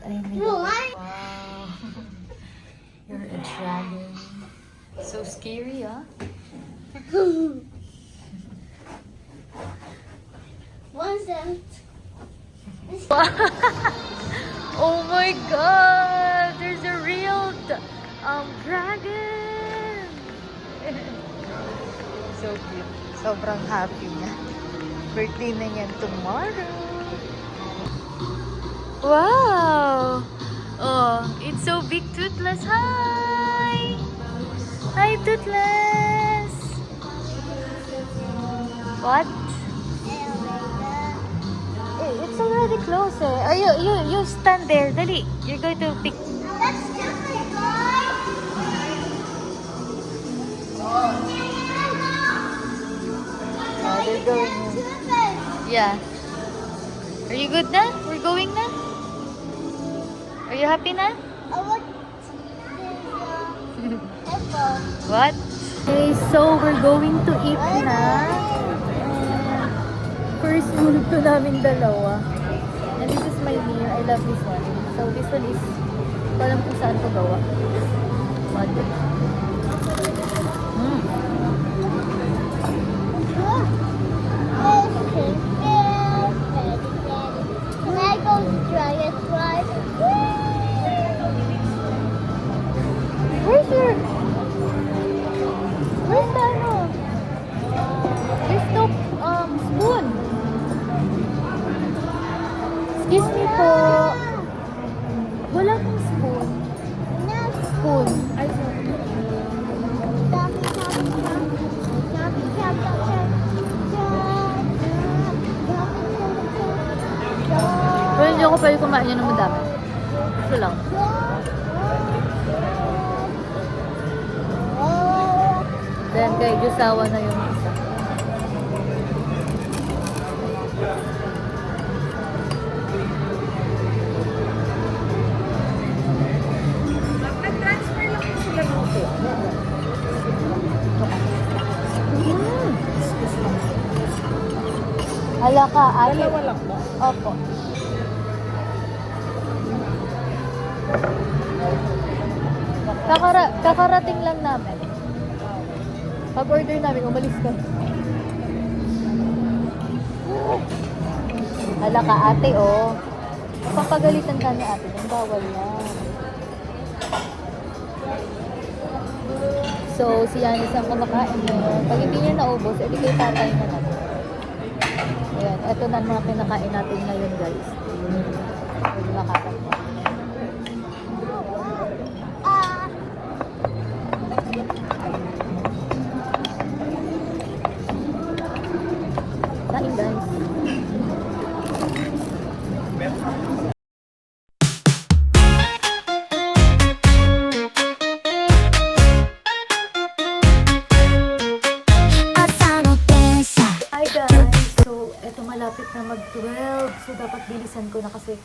Ay, may wow. You're a dragon. So scary, huh? What's that? Oh my god! There's a real dragon! So cute. Sobrang happy niya. Birthday na niyan tomorrow. Wow! Oh, it's so big, Toothless. Hi! Hi, Toothless! What? It's already close eh. Oh, you stand there. Dali. You're going to pick. That's just my boy. Oh, they're going. Yeah. Are you good na? We're going na? Are you happy na? I want apple. What? Okay, so we're going to eat na. First hulog to namin dalawa. And this is my meal. I love this one. So this one is, alam kung saan ko gawa. What? Can I go dragonfly? Where's the ano? There's no spoon. Excuse me po. Wala pong spoon. Spoon. Ay, sorry. Pero hindi ako pwede kumain yan ng madami. Ito lang. Then kay Jusawa na yung isa. Nag-transfer lang po sila ng po. Hala ka, ate. Dalawa lang ba? Opo. Kakarating lang namin. Pag-order namin, umalis ka. Hala ka, ate, oh. Papagalitan ka ni ate. Ang bawal yan. So, si Yanis ang kumakain ngayon. Pag hindi niya naubos, edi kay tatay na natin. Ayan, eto na mga pinakain natin ngayon, guys. Hindi makakain. Kain, guys. Hi guys! So, eto malapit na mag-12. So, dapat bilisan ko na kasi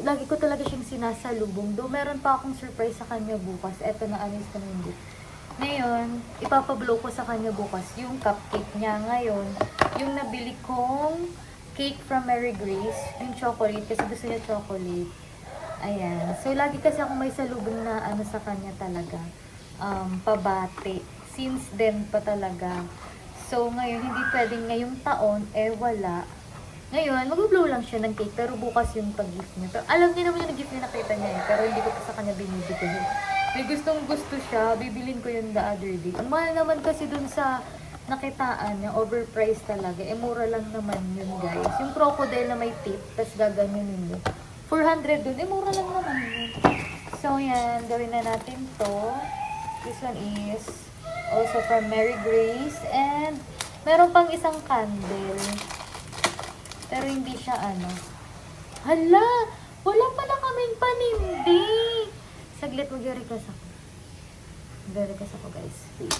lagi ko talaga siyang sinasalubong. Though, meron pa akong surprise sa kanya bukas. Eto na, anis ko na hindi. Ngayon, ipapablow ko sa kanya bukas yung cupcake niya. Ngayon, yung nabili kong cake from Mary Grace, yung chocolate, kasi gusto niya chocolate. Ayan. So, lagi kasi ako may salubong na ano sa kanya talaga. Pabate. Since then pa talaga. So, ngayon, hindi pwedeng ngayong taon, wala. Ngayon, mag-blow lang siya ng cake, pero bukas yung pag-gift niya. Pero alam niya naman yung gift niya, nakita niya pero hindi ko pa sa kanya binibigay. May gustong gusto siya, bibilin ko yun the other day. Ang mahal naman kasi dun sa nakitaan niya, overpriced talaga. Mura lang naman yun, guys. Yung crocodile na may tip, tas gaganunin niyo. 400 dun, mura lang naman yun. So, yan, gawin na natin to. This one is also from Mary Grace. And, meron pang isang candle. Pero hindi siya ano. Hala! Wala pala kaming panindi! Saglit, mag-request ako. Mag-request ako, guys. Wait.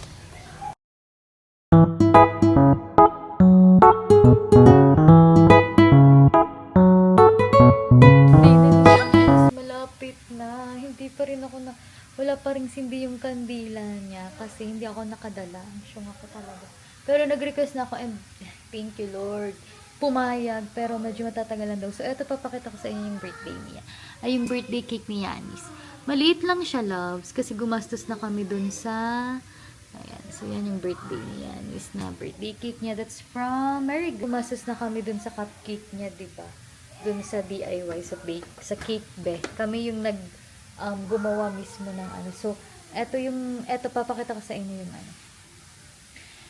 Malapit na. Hindi pa rin ako na... Wala pa rin sindi yung kandila niya kasi hindi ako nakadala. Siyong ako talaga. Pero nag-request na ako and thank you, Lord. pumayag, pero medyo matatagalan daw. So, eto, papakita ko sa inyo yung birthday niya. Ay, yung birthday cake ni Yanis. Maliit lang siya, loves, kasi gumastos na kami dun sa... Ayan, so yan yung birthday ni Yanis na birthday cake niya. That's from Mary. Gumastos na kami dun sa cupcake niya, diba? Dun sa DIY, sa bake, sa cake be. Kami yung gumawa mismo ng ano. So, eto, papakita ko sa inyo yung ano.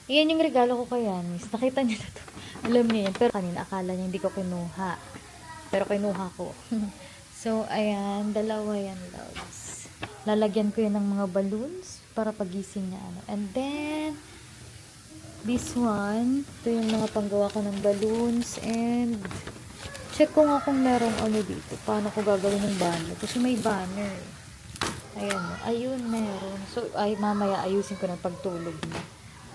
Iyan yung regalo ko kay Yanis. Nakita niyo na to. Alam niya yan. Pero kanina, akala niya hindi ko kinuha. Pero kinuha ko. So, ayan. Dalawa yan, loves. Lalagyan ko yan ng mga balloons para pagising na ano. And then, this one. Ito yung mga panggawa ko ng balloons. And, check ko nga kung merong ano dito. Paano ko gagawin ng banner. Kasi may banner. Ayan. Ayun, meron. So, mamaya ayusin ko ng pagtulog na.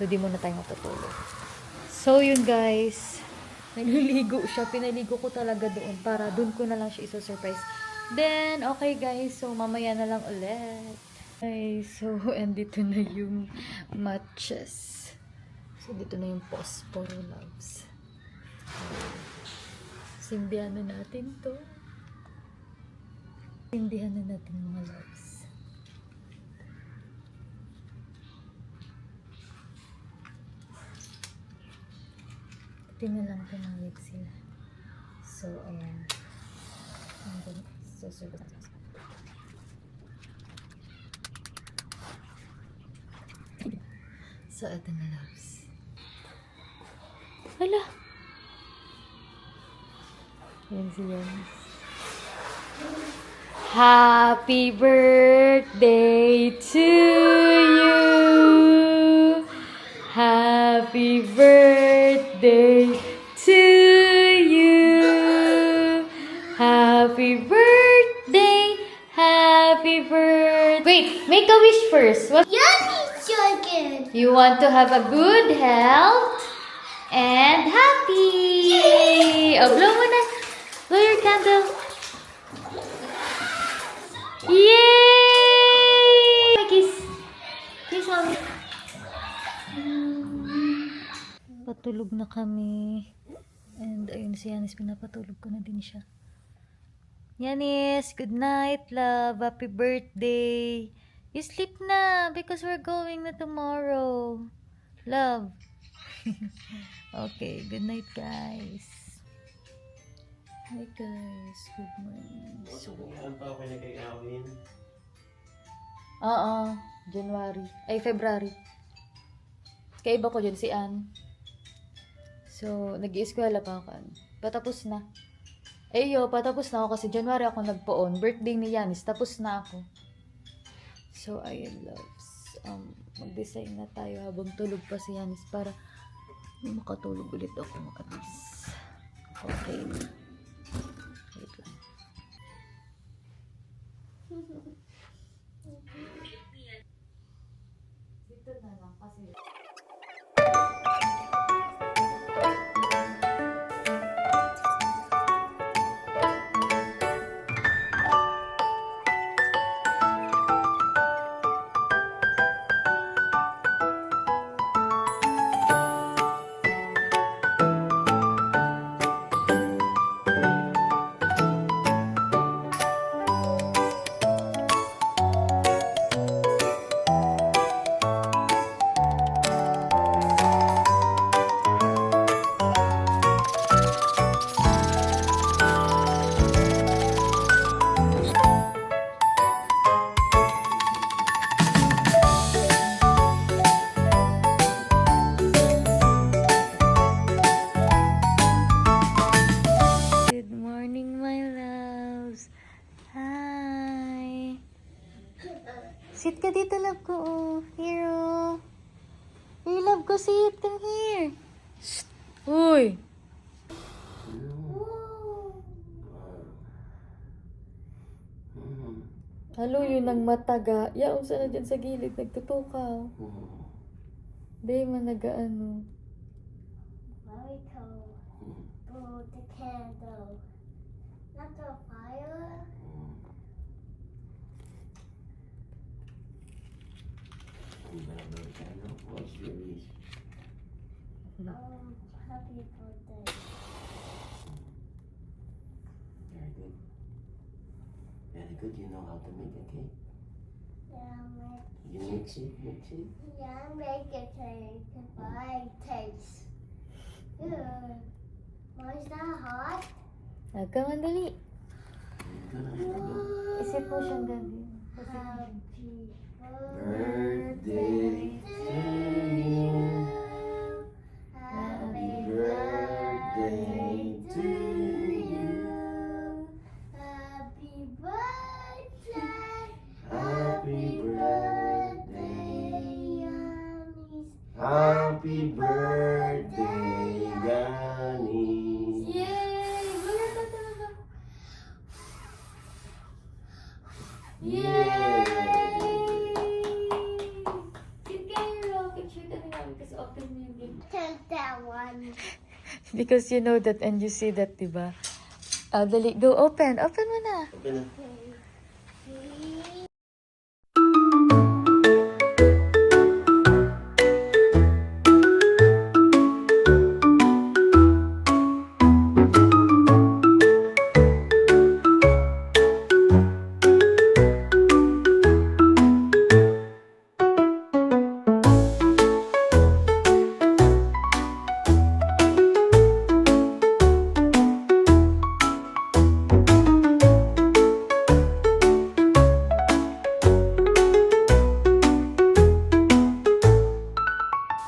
So, di muna tayo matutulog. So, yun guys. Naliligo siya. Pinaligo ko talaga doon para doon ko na lang siya isa-surprise. Then, okay guys. So, mamaya na lang ulit. Okay, so, and dito na yung matches. So, dito na yung Posporo loves. Simbihan na natin to. Simbihan na natin mga loves. Tingnan lang pumayag sila. So, ayan. Susunod na. So, ito na loves. Hala! Yan si Yanis. Happy birthday to you! Happy birthday to you! Happy birthday! Happy birthday! Wait, make a wish first. What? Yummy chicken. You want to have a good health and happy. Oh, blow mo na. Blow your candle. Yay! Kiss. Kiss, mommy. Patulog na kami. And ayun si Yanis, pinapatulog ko na din siya. Yanis, good night, love. Happy birthday. You sleep na because we're going na tomorrow. Love. Okay, good night, guys. Hi, guys. Good morning. Saan pa ako nagkakawin? Oo, January. Ay, February. Kaiba ko dyan si Ann. So, nag-i-eskwela pa ako. Patapos na. Patapos na ako kasi January ako nagpo-on. Birthday ni Yanis, tapos na ako. So, ayun, loves. Mag-design na tayo habang tulog pa si Yanis para makatulog ulit ako at least. Okay. Wait lang. Dito na lang kasi... Sit ka dito, love ko. Oh. Here, oh. Hey, love ko, sit. Come here. Shh. Uy. Halo, yun ang mataga. Yaong sana dyan sa gilid. Nagtutukaw. Di man nagaano. Mariko, blow the candle. Not the fire. Happy birthday. Very good. You know how to make a cake. Yeah, You mix it, mix it. make a cake. Goodbye, taste. Good. Why is that hot? Huwag ka madali. Good. Isip mo siyang gabi. Happy Birthday to you. Happy birthday to you. Happy birthday. Happy birthday. Yanis. Happy birthday, Ganis. Yay! Wala ka talaga. Yay! Cute kayo. Picture kami namin kasi open mo yung gift. Take that one. Because you know that and you see that, diba? Dali, go open. Open mo na. Okay na.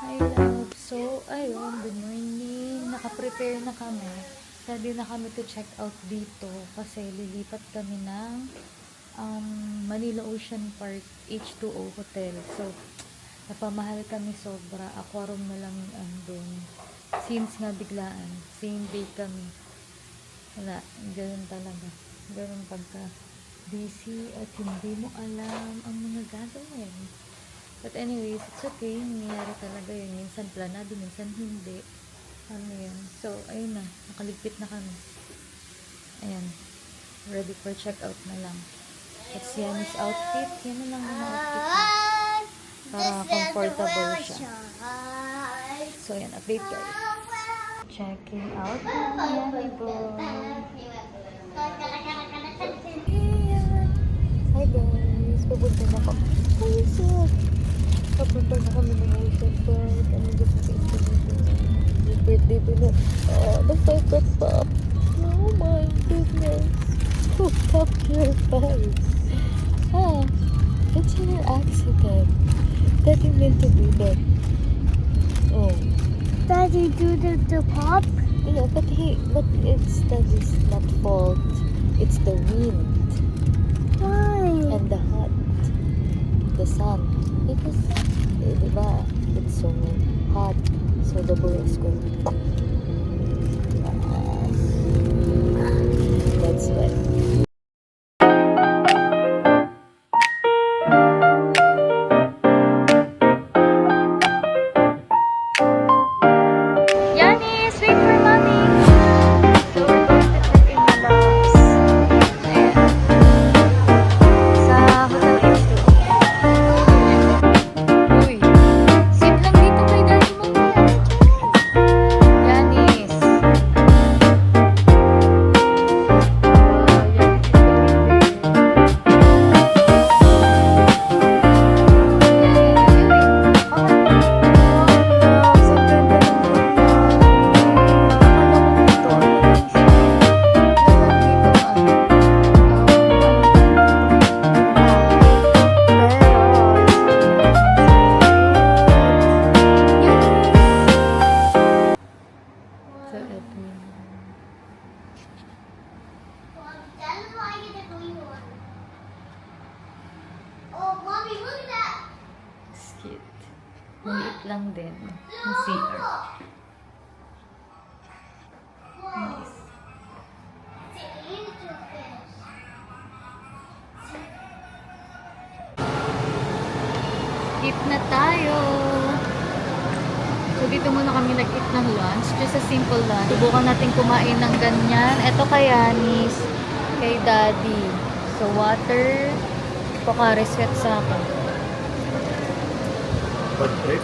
Hi, love. So, ayun, good morning. Naka-prepare na kami. Ready na kami to check out dito kasi lilipat kami ng Manila Ocean Park H2O Hotel. So, napamahal kami sobra. Aquarium na lang doon. Since nga biglaan, same day kami. Wala, ganun talaga. Ganun pagka busy at hindi mo alam ang mga gagawin. But anyways, it's okay. Nangyayari talaga yun. Minsan planado, minsan hindi. Ano yan. So, ayun na. Nakaligpit na kami. Ayan. Ready for checkout na lang. That's Yanni's outfit. Yan na lang yung outfit niya. Para comfortable siya. So, ayan. Update guys. Checking out na Yanni boy. Hi guys. Pupunta na kami. Hi, sir. Papunta na kami ng Ocean Park. Ano gusto ko ito dito? Yung birthday ko na. Nagpapapap. Oh my goodness. Who popped your face? It's an accident. Daddy meant to do that. Oh. Daddy do the pop? Yeah, but it's Daddy's not fault. It's the wind Why? and the hot. The sun. Because, diba, it's so hot. So the boy is going. That's why. Yanis, wait for mommy. So we're going to check in the lounge. Ayan. Sa Hotel H2O. Uy, sit lang dito kay daddy mo. Yanis. That's why I get the green one. Oh, mommy, look at that. Cute. Maliit lang din. Yung CR. Nice. It's an angelfish. Eat na tayo! So, dito muna kami nag-eat ng lunch. Just a simple lunch. Subukan natin kumain ng ganyan. Ito kay Yanis, kay Daddy. So, water. Pocari Sweat sa akin. Perfect.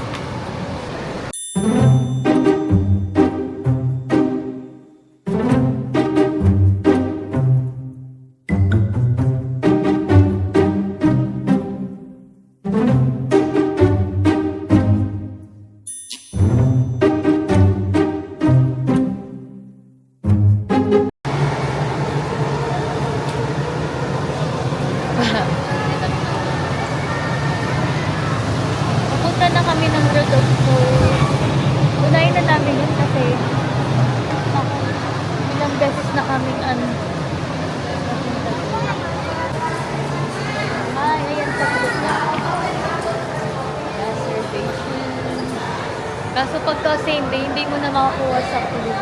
Kaso pagka same day, hindi mo na makakuha sa clue.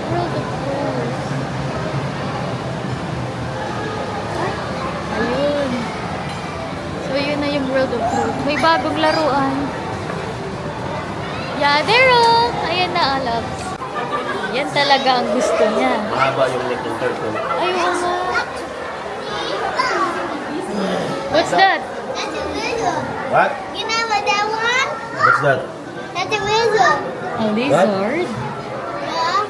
World of Rose. Ayun. So, yun na yung World of Rose. May bagong laruan. Yeah, there oh! Ayan na, Alex. Yan talaga ang gusto niya. Mahaba yung neck ng turtle. Ayun nga. What's that? That's a lizard. What? You know what that one? What's that? That's a lizard. A lizard? Yeah.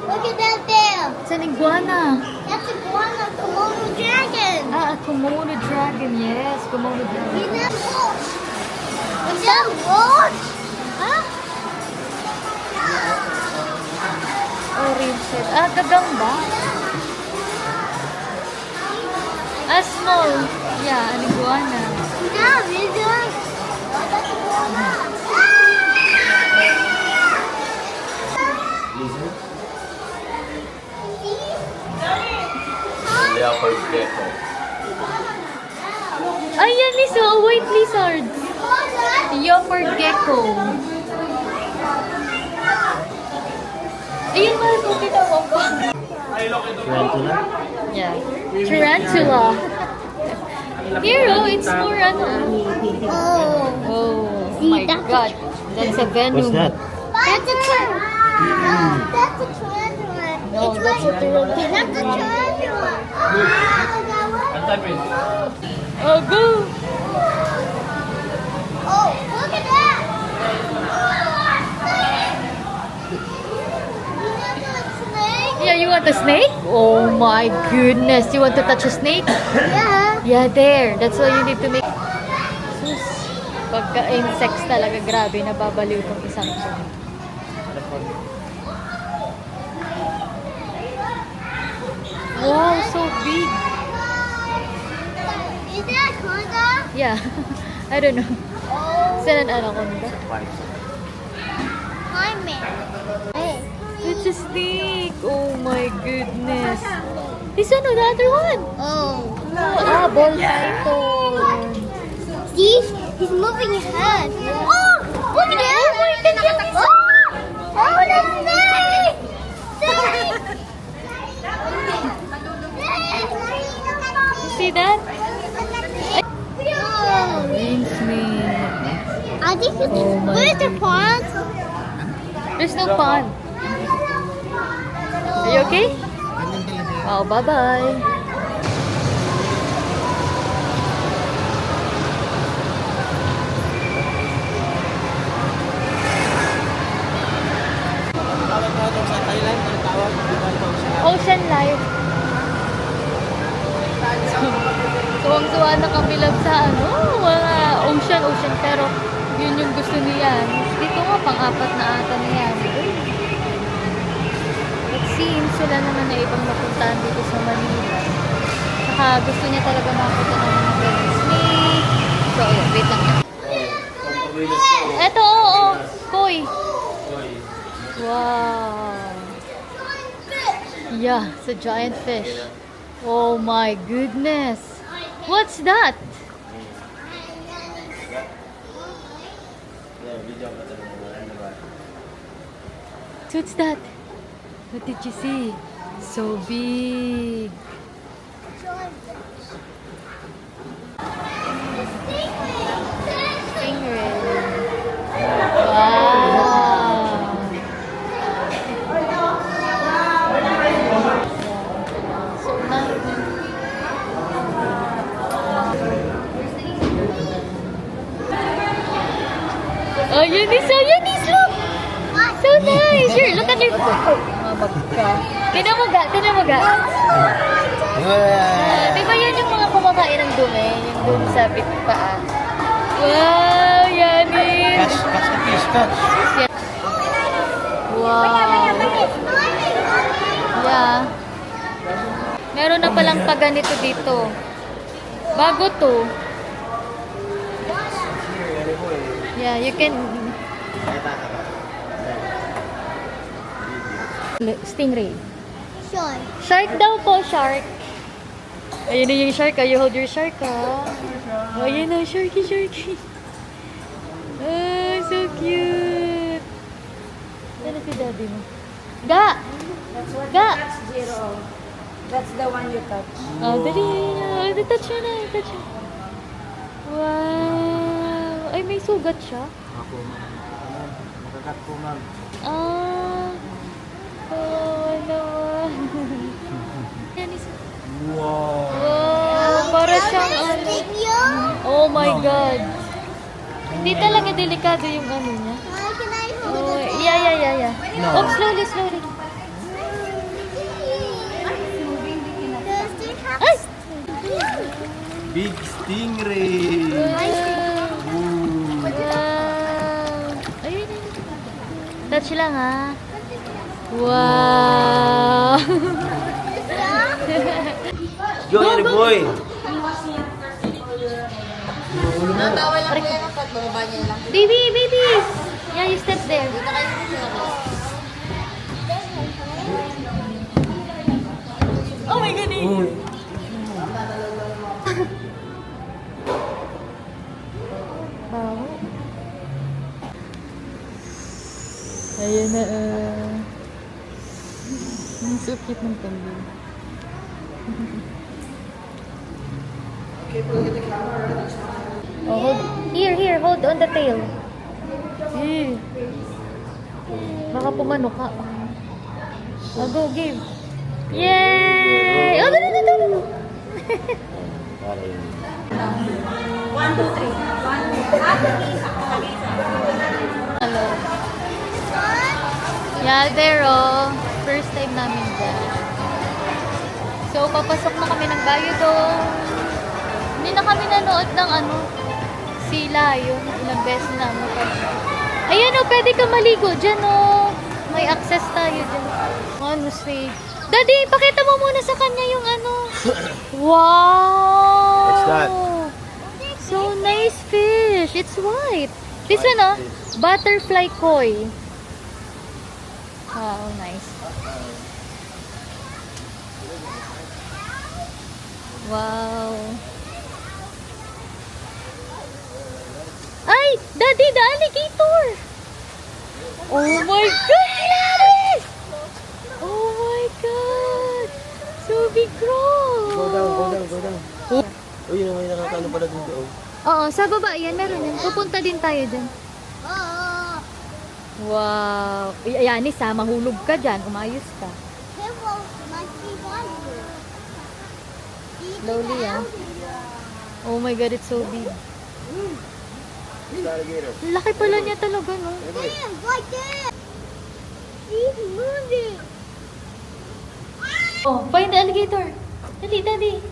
Look at that there. It's an iguana. That's a iguana Komodo dragon. Ah, a Komodo dragon. Yes, Komodo dragon. You know what? Is that what? Huh? Orange head. Ah, gagamba. Ah, small. Yeah, an iguana. No, lizard. That's a iguana. Lizard? Leopard gecko. Ayan, Liso. A white lizard. Leopard gecko. Ayun, mahal ko kita mo pa. Tarantula? Yeah. Tarantula. Hero, it's more ano. Oh. Oh my god. That's a venom. What's that? That's a tarantula. No, that's a tarantula. No, It's that's a like- tarantula. That's a tarantula. Oh, go. Oh, look at that. Snake? Yeah, you want a snake? Oh my goodness. You want to touch a snake? Yeah. Yeah, there. That's why you need to make... Sus. Pagka insects talaga, grabe. Nababaliw tong isang to. Wow, so big. Is that Honda? Yeah. I don't know. Oh, Is that an anaconda? climbing. Hey. It's a snake. Oh my goodness. This one, the other one. Oh. Ah, ball python. See? He's moving his head. Oh! Look at that! Oh my goodness! Oh, the snake! Snake! You see that? Oh. Green snake. I think it's... Oh my Where's the pond? There's no pond. Are you okay? Oh, bye-bye. Ocean Life. Tuwang-tuwa na kami lang sa mga ocean. Pero yun yung gusto niya. Dito nga, pang-apat na ata niya. It seems sila naman na ibang napuntahan dito sa Manila. Saka gusto niya talaga makapunta ng mga ganun snake. So, ayun, wait lang. Eto, oo. Koi. Wow. Yeah, it's a giant fish. Oh my goodness. What's that? What's that? What did you see? So big. Stingray. Wow. So nice. Oh, Eunice, look! So nice! Here, look at your foot. Mamag ka. Tinan mo ga. Di ba yan yung mga kumakain ng dumi? Yung dumi sa paa. Wow, Yanis! Catch. Wow. Yeah. Meron na palang paganito dito. Bago to. Yeah, you can... Stingray. Sure. Shark daw po, shark. Ayun na yung shark, you hold your shark, ha? Oh, ayan na, Sharky, Sharky. Oh, so cute. Ano si daddy mo? Ga! Ga! That's zero. That's the one you touch. Oh, dali. Oh, touch mo na, touch mo. Wow. Ay, may sugat siya. Ako, ma'am. Makakat po, ma'am. Ah. Oh, naman. Yan is... Wow. Wow, para siyang ano. Oh my God. Hindi talaga delikado yung ano niya. Can I hold Oh, it? yeah. No. Oh, slowly. Does it have Ay! Big stingray. Ooh. Wow. Ayun. Touch lang ha. Wow. Go, Yari boy. Bawal lang yan ang pagbaba niya lang. Baby. Yeah, you step there. Oh my God. Uy. Baho. Ayan na. Ang so cute ng kambing. Oh, hold. Here, hold on the tail. Eh. Baka pumano ka. Oh, go, give. Yay! Oh, no. Para yun. 1, 2, 3. 1. Hello. Yeah, there oh. First time namin dyan. So, papasok na kami ng Bayodong. Hindi na kami nanood ng ano, sila yun. Ilang beses na ano. Ayan oh, pwede ka maligo dyan oh. May access tayo dyan. Honestly. Daddy, pakita mo muna sa kanya yung ano. Wow! What's that? So nice fish. It's white. This one oh, butterfly koi. Wow, nice. Wow. Ay, Daddy, the alligator. Oh my God, Gladys! Oh my God. So big, bro. Go down. Uy, yun naman yung nakakano pala dun doon. Oo, sa baba yan, meron yan. Pupunta din tayo dyan. Oh, Wow. Yanis ha, mahulog ka dyan. Umayos ka. careful, might be water. Slowly ah. Oh my God, it's so big. It's alligator. Laki pala niya talaga, no? Damn, right there. He's moving. Oh, find the alligator. Dali, Daddy.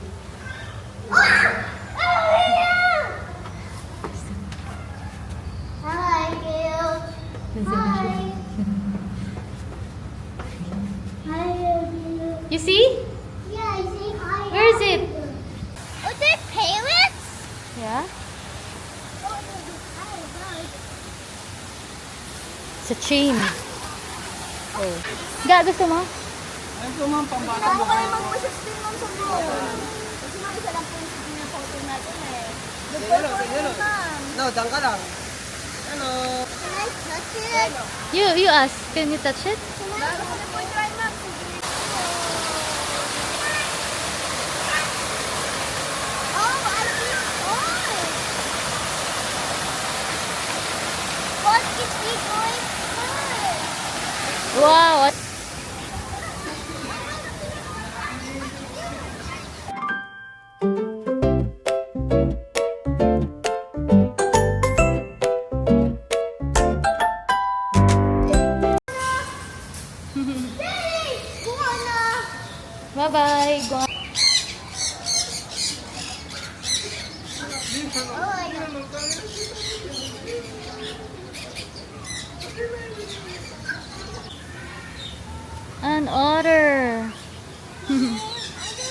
Hi, Gil. Hi. Hi, Gil. You see? Yeah, I say hi. Where is it? Oh, they're parrots? Yeah? It's a chain. Oh. Ga, gusto mo? Ano kayo magpa-16 ma'am sa vlog? Kasi mga isa lang po yung sige na photo natin eh. Siguro. No, dyan ka lang. Hello. Can I touch it? You ask. Can you touch it? Can I try, ma'am? Oh, I see toys. What is he going first? Wow. Bye-bye. Go. An otter. I don't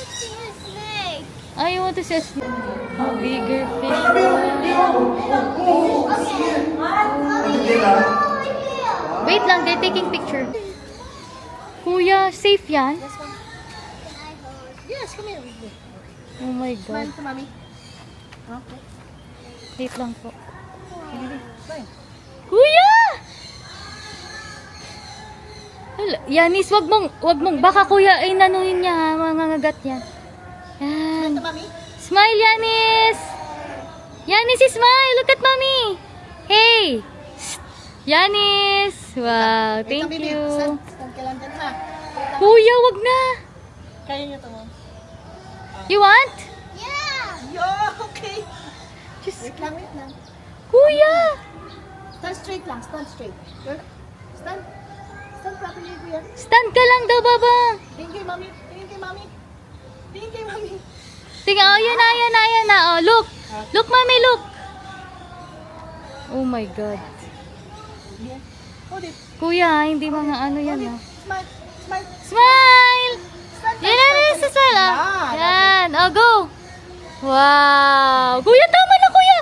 see a snake. I want to see a bigger fish. Wait lang, they're taking picture. Kuya, safe yan? Yes, come here. Oh my God. Smile to mommy. Okay. Wait lang po. Kuya! Hala, Yanis, wag mong, baka kuya ay nanuhin niya ha, mangangagat yan. Yan. Smile, Yanis! Yanis, smile! Look at mommy! Hey! Shh. Yanis! Wow, thank you. Stand ka lang dyan ha. Kuya, wag na! Kaya niyo to mo. You want? Yo, okay. Just, Wait lang. kuya! Stand straight lang, stand straight. Good. Stand. Stand properly, kuya. Stand ka lang daw, baba! Tingin kay mami. Tingin kay mami. Tingin kay mami. Tingnan, oh, yan na. Oh, look! Look, mommy, look! Oh my God. Yeah. Hold it. Kuya, hindi mga ano yan, ha? Smile. Smile. Smile! Stand. Yan na, sa sala. Ah, Yan, oh, go! Wow! Kuya, tama na, kuya!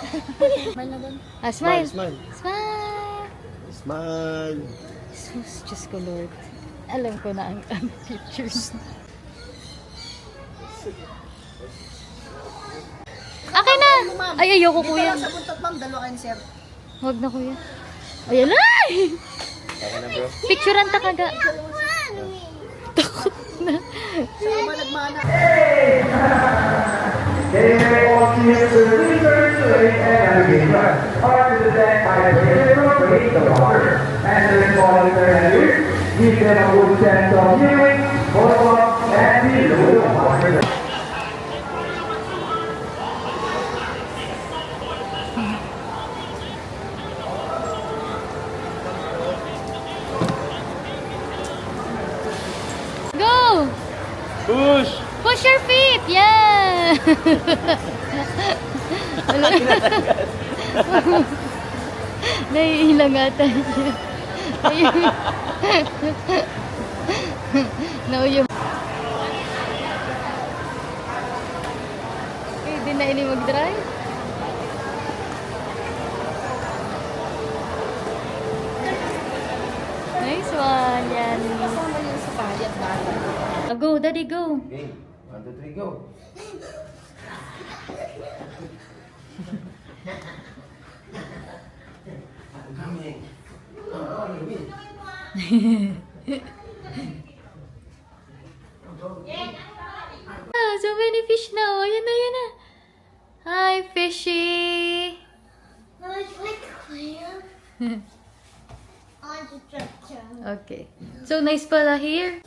Smile na doon. Ah, smile. Smile. Smile. Smile. Sus, Diyos ko, Lord. Alam ko na ang pictures. Akin na! Ay, ayoko, Dito kuya. lang sa buntot, ma'am. Dalawa kayo, sir. Huwag na, kuya. Ayan na! Taka na bro. Picturean ta kaga. Saan ba nagmana? Give them a good sense of hearing, follow-up, and be Go! Push! Push your feet! Yeah! Naiilang ata siya. No, yung... Hindi na ini mag-drive. Nice one, yan. Kasama yun sa payat dati. Go, daddy, go. Okay. 1, 2, 3, go. Ah, so many fish now. Ayan na. Hi, fishy. No, it's like clam. On the structure. Okay. So nice pala here.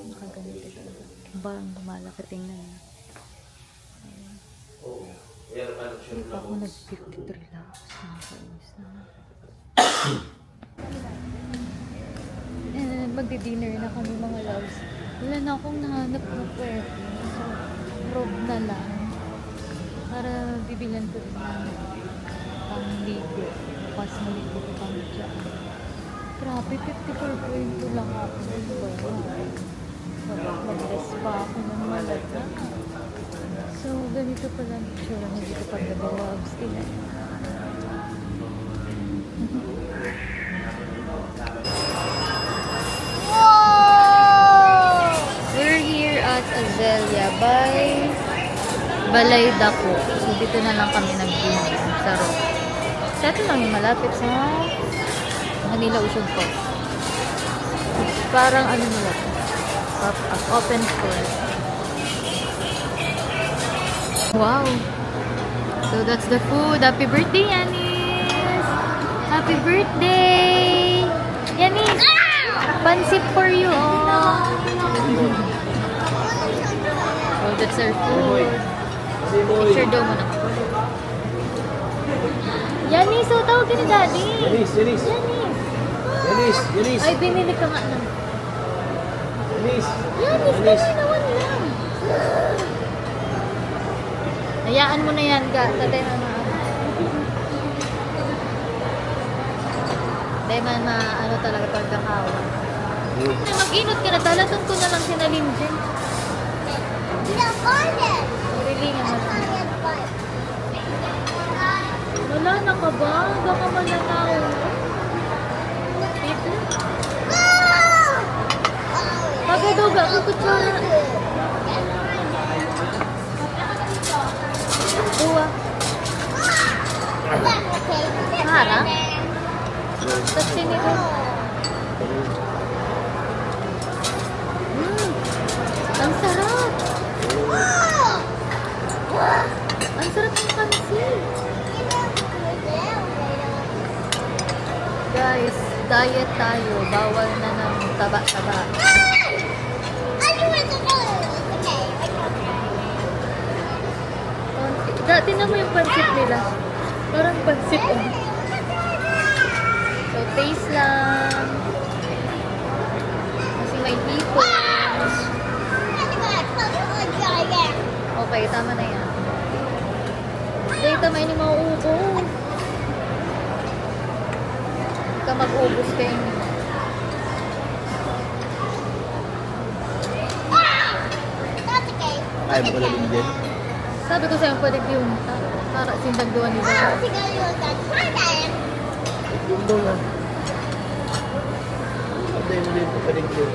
Nakaganito siya. Bang malaki tingnan. Hindi pa ako nag-53 lang. Nakakainis na. And magdi-dinner na kami mga loves. Wala na akong nahanap na pwede. So, robe na lang. Para bibilan ko rin ng pang-ligo. Pas maligo ko kami dyan. Grabe, 54.2 lang ako. Ano ba yun? So, mag-less pa ako ng malaga. So, ganito pala ang picture. Hindi ko pag nag-loves nila. We're here at Azalea by Balay Dako. So, dito na lang kami nag-dinner sa Rock. Sa ito lang yung malapit sa Manila Usog po. Parang ano nila po. Open store. Wow. So, that's the food. Happy birthday, Yanis! Happy birthday! Yanis! Pansip for you, oh! Oh, that's our food. Picture daw muna. Yanis, so tawag ka ni Daddy. Yanis! Yanis. Ay, binili ka nga lang. Yanis! Yanis, kami naman lang. Hayaan mo na yan, ga. Tatay na Tatay na ano talaga pagkakawa. Mag-inot ka na. Talatong ko na lang si Nalim dyan. You don't find it. Really nga That's naman. not yet fun. Wala na ka ba? Baka mananaw. Ito. Pagadoga, kukutsura. Maharang? Tapos sinito. Ang sarap! Ang sarap ng pansit! Guys, diet tayo. Bawal na ng taba-taba. Dati na mo yung pansit nila. Parang pansit oh. So, taste lang. Kasi may hipon. Okay, tama na yan. Hindi, tama yun yung mauubos. Hindi ka mag-ubos kayo niyo. Ay, mo pala din din. Sabi ko sa'yo, pwede yung para sindagduan nila. Yung daw na. Hindi mo din pa rin din.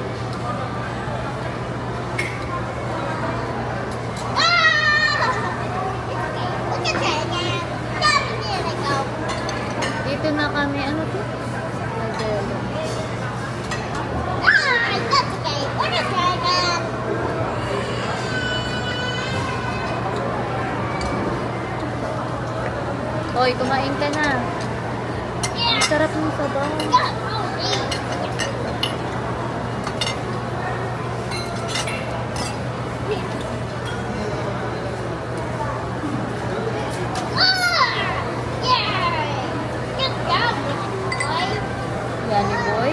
Dito na kami, ano to? Nagdelo. Hoy, kumain ka na. Ang sarap ng sabaw. Yani boy.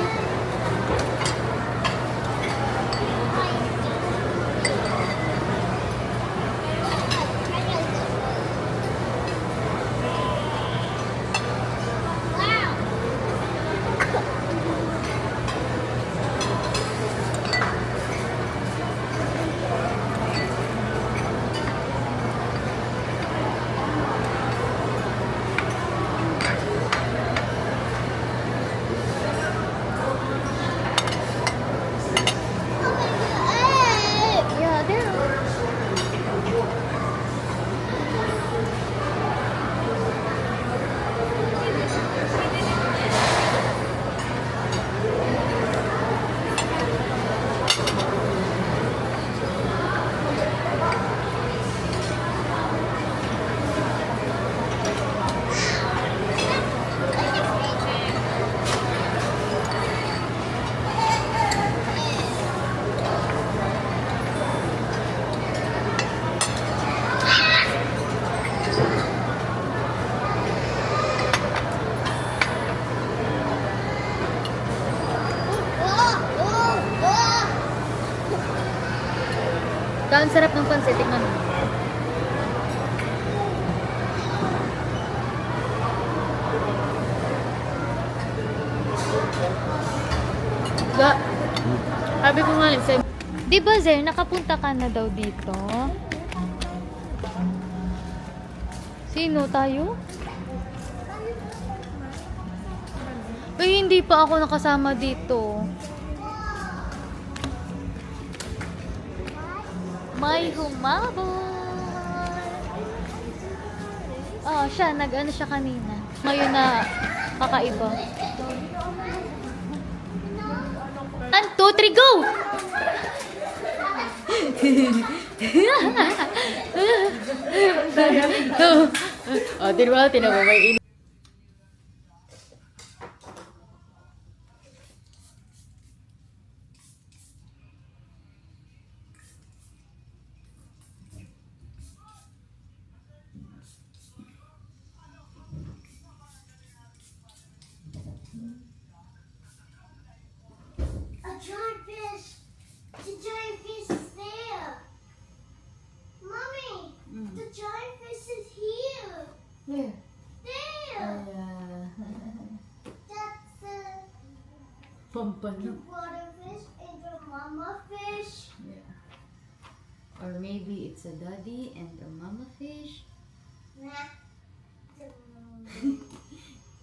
Yeah, there. Ang sarap ng pansit, tingnan mo. Sabi ko nga rin sa'yo. Di ba, Zer, nakapunta ka na daw dito? Sino tayo? Ay, hindi pa ako nakasama dito. May humabol. Oh, siya, nag-ano siya kanina. Ngayon na kakaiba. 1, 2, 3, go! Oh, tinababay. A giant fish. The giant fish is there. Mommy, the giant fish is here. Where? There. That's the Pampano. water fish and the mama fish. Yeah. Or maybe it's a daddy and a mama fish. Nah. The,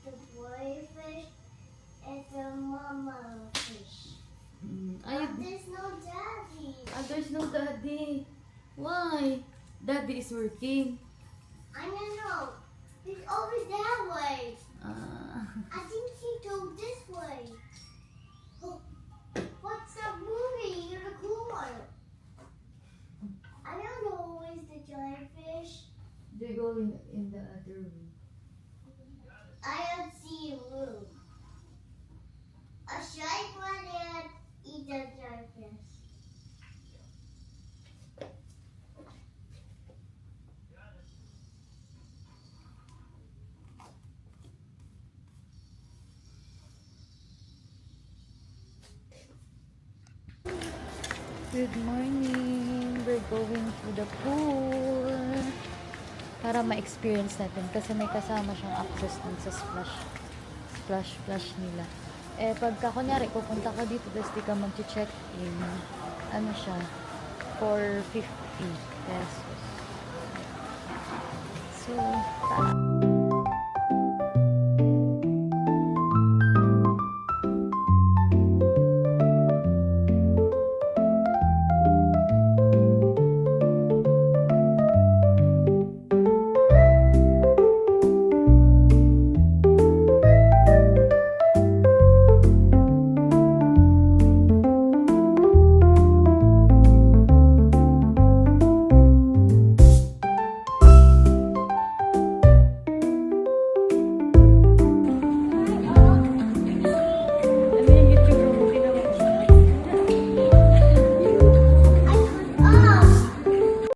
the boy fish and the mama fish. But there's no daddy. There's no daddy. Why? Daddy is working. I don't know. It's always that way. Good morning! We're going to the pool para ma-experience natin kasi may kasama siyang access dun sa splash nila. Eh, pagka kunyari, pupunta ka dito tapos di ka mag-check-in, ano siya, 450 pesos. So,